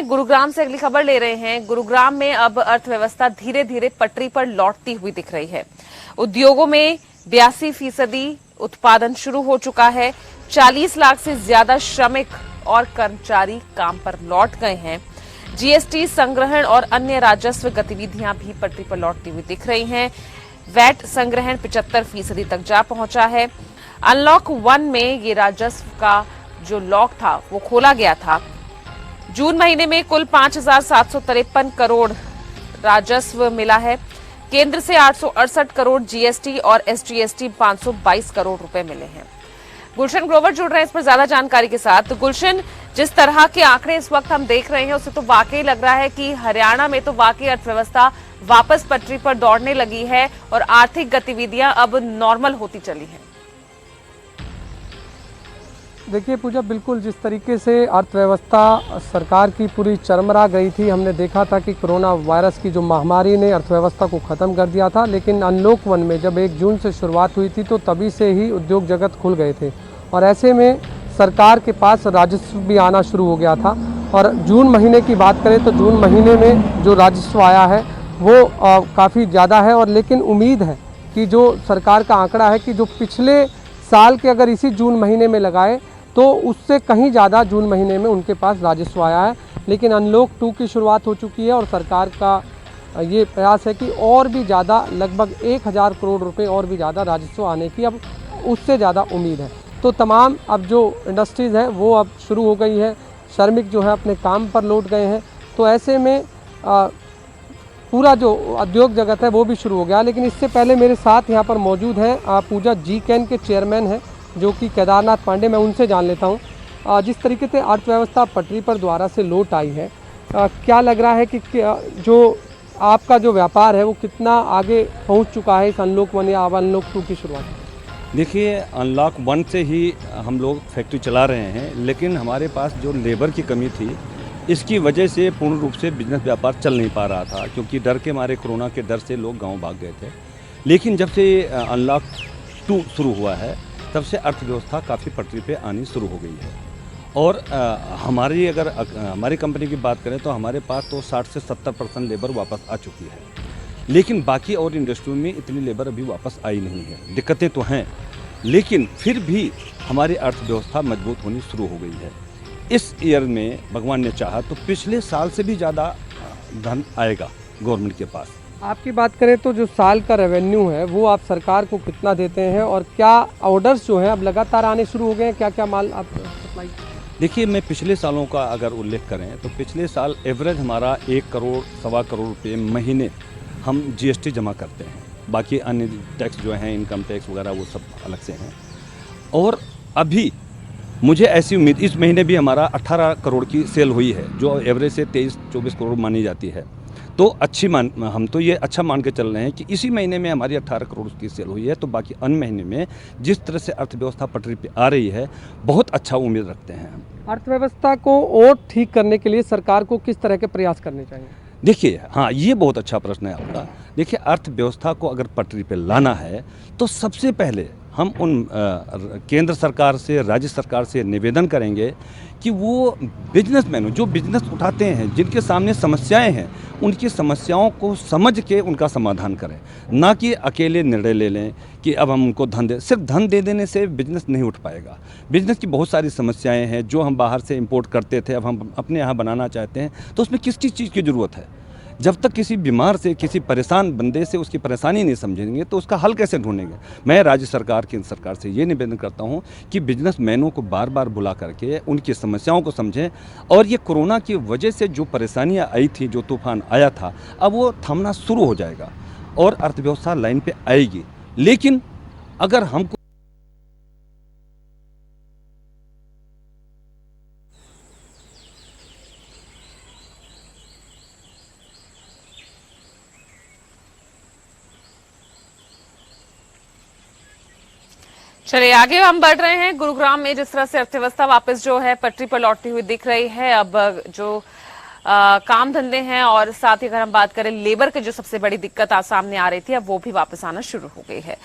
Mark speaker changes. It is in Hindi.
Speaker 1: में गुरुग्राम से अगली खबर ले रहे हैं। गुरुग्राम में अब अर्थव्यवस्था धीरे धीरे पटरी पर लौटती हुई दिख रही है। उद्योगों में 82% उत्पादन शुरू हो चुका है। 40 लाख से ज्यादा श्रमिक और कर्मचारी काम पर लौट गए हैं। जीएसटी संग्रहण और अन्य राजस्व गतिविधियां भी पटरी पर लौटती हुई दिख रही हैं। वैट संग्रहण 75% तक जा पहुंचा है। अनलॉक 1 में ये राजस्व का जो लॉक था वो खोला गया था। जून महीने में कुल 5,753 करोड़ राजस्व मिला है। केंद्र से 868 करोड़ जीएसटी और एसजीएसटी 522 करोड़ रुपए मिले हैं। गुलशन ग्रोवर जुड़ रहे हैं इस पर ज्यादा जानकारी के साथ। तो गुलशन, जिस तरह के आंकड़े इस वक्त हम देख रहे हैं उससे तो वाकई लग रहा है कि हरियाणा में तो वाकई अर्थव्यवस्था वापस पटरी पर दौड़ने लगी है और आर्थिक गतिविधियां अब नॉर्मल होती चली हैं।
Speaker 2: देखिए पूजा, बिल्कुल जिस तरीके से अर्थव्यवस्था सरकार की पूरी चरमरा गई थी, हमने देखा था कि कोरोना वायरस की जो महामारी ने अर्थव्यवस्था को ख़त्म कर दिया था, लेकिन अनलॉक 1 में जब 1 जून से शुरुआत हुई थी तो तभी से ही उद्योग जगत खुल गए थे और ऐसे में सरकार के पास राजस्व भी आना शुरू हो गया था। और जून महीने की बात करें तो जून महीने में जो राजस्व आया है वो काफ़ी ज़्यादा है। और लेकिन उम्मीद है कि जो सरकार का आंकड़ा है कि जो पिछले साल के अगर इसी जून महीने में लगाए तो उससे कहीं ज़्यादा जून महीने में उनके पास राजस्व आया है। लेकिन अनलॉक 2 की शुरुआत हो चुकी है और सरकार का ये प्रयास है कि और भी ज़्यादा लगभग 1,000 करोड़ रुपए और भी ज़्यादा राजस्व आने की अब उससे ज़्यादा उम्मीद है। तो तमाम अब जो इंडस्ट्रीज़ हैं वो अब शुरू हो गई है, श्रमिक जो है अपने काम पर लौट गए हैं। तो ऐसे में पूरा जो उद्योग जगत है वो भी शुरू हो गया। लेकिन इससे पहले मेरे साथ यहाँ पर मौजूद हैं पूजा जीकेन के चेयरमैन हैं जो कि केदारनाथ पांडे, मैं उनसे जान लेता हूँ जिस तरीके से अर्थव्यवस्था पटरी पर दोबारा से लौट आई है, क्या लग रहा है कि जो आपका जो व्यापार है वो कितना आगे पहुँच चुका है इस अनलॉक 1 या अनलॉक 2 की शुरुआत?
Speaker 3: देखिए, अनलॉक 1 से ही हम लोग फैक्ट्री चला रहे हैं, लेकिन हमारे पास जो लेबर की कमी थी इसकी वजह से पूर्ण रूप से बिजनेस व्यापार चल नहीं पा रहा था, क्योंकि डर के मारे, कोरोना के डर से लोग गाँव भाग गए थे। लेकिन जब से अनलॉक 2 शुरू हुआ है तब से अर्थव्यवस्था काफ़ी पटरी पे आनी शुरू हो गई है। और हमारी कंपनी की बात करें तो हमारे पास तो 60 से 70% लेबर वापस आ चुकी है। लेकिन बाकी और इंडस्ट्री में इतनी लेबर अभी वापस आई नहीं है। दिक्कतें तो हैं, लेकिन फिर भी हमारी अर्थव्यवस्था मजबूत होनी शुरू हो गई है। इस ईयर में भगवान ने चाहा तो पिछले साल से भी ज़्यादा धन आएगा गवर्नमेंट के पास।
Speaker 2: आपकी बात करें तो जो साल का रेवेन्यू है वो आप सरकार को कितना देते हैं और क्या ऑर्डर्स जो हैं अब लगातार आने शुरू हो गए हैं? क्या क्या माल आप सप्लाई?
Speaker 3: देखिए, मैं पिछले सालों का अगर उल्लेख करें तो पिछले साल एवरेज हमारा 1 करोड़ सवा करोड़ रुपये महीने हम जीएसटी जमा करते हैं। बाकी अन्य टैक्स जो हैं, इनकम टैक्स वगैरह, वो सब अलग से हैं। और अभी मुझे ऐसी उम्मीद, इस महीने भी हमारा 18 करोड़ की सेल हुई है, जो एवरेज से 23-24 करोड़ मानी जाती है। तो हम तो ये अच्छा मान के चल रहे हैं कि इसी महीने में हमारी 18 करोड़ की सेल हुई है। तो बाकी अन्य महीने में जिस तरह से अर्थव्यवस्था पटरी पे आ रही है, बहुत अच्छा उम्मीद रखते हैं हम।
Speaker 2: अर्थव्यवस्था को और ठीक करने के लिए सरकार को किस तरह के प्रयास करने चाहिए?
Speaker 3: देखिए, हाँ, ये बहुत अच्छा प्रश्न है आपका। देखिए, अर्थव्यवस्था को अगर पटरी पे लाना है तो सबसे पहले हम उन केंद्र सरकार से, राज्य सरकार से निवेदन करेंगे कि वो बिजनेसमैन जो बिजनेस उठाते हैं, जिनके सामने समस्याएं हैं, उनकी समस्याओं को समझ के उनका समाधान करें, ना कि अकेले निर्णय ले लें कि अब हम उनको धन दे। सिर्फ धन दे देने से बिजनेस नहीं उठ पाएगा। बिजनेस की बहुत सारी समस्याएं हैं जो हम बाहर से इंपोर्ट करते थे, अब हम अपने यहाँ बनाना चाहते हैं, तो उसमें किस किस चीज़ की ज़रूरत है। जब तक किसी बीमार से, किसी परेशान बंदे से उसकी परेशानी नहीं समझेंगे तो उसका हल कैसे ढूंढेंगे। मैं राज्य सरकार, केंद्र सरकार से ये निवेदन करता हूँ कि बिजनेसमैनों को बार बार बुला करके उनकी समस्याओं को समझें। और ये कोरोना की वजह से जो परेशानियाँ आई थी, जो तूफान आया था, अब वो थमना शुरू हो जाएगा और अर्थव्यवस्था लाइन पर आएगी। लेकिन अगर हमको
Speaker 1: चलिए आगे हम बढ़ रहे हैं। गुरुग्राम में जिस तरह से अर्थव्यवस्था वापस जो है पटरी पर लौटती हुई दिख रही है, अब जो काम धंधे हैं और साथ ही अगर हम बात करें लेबर की जो सबसे बड़ी दिक्कत सामने आ रही थी, अब वो भी वापस आना शुरू हो गई है।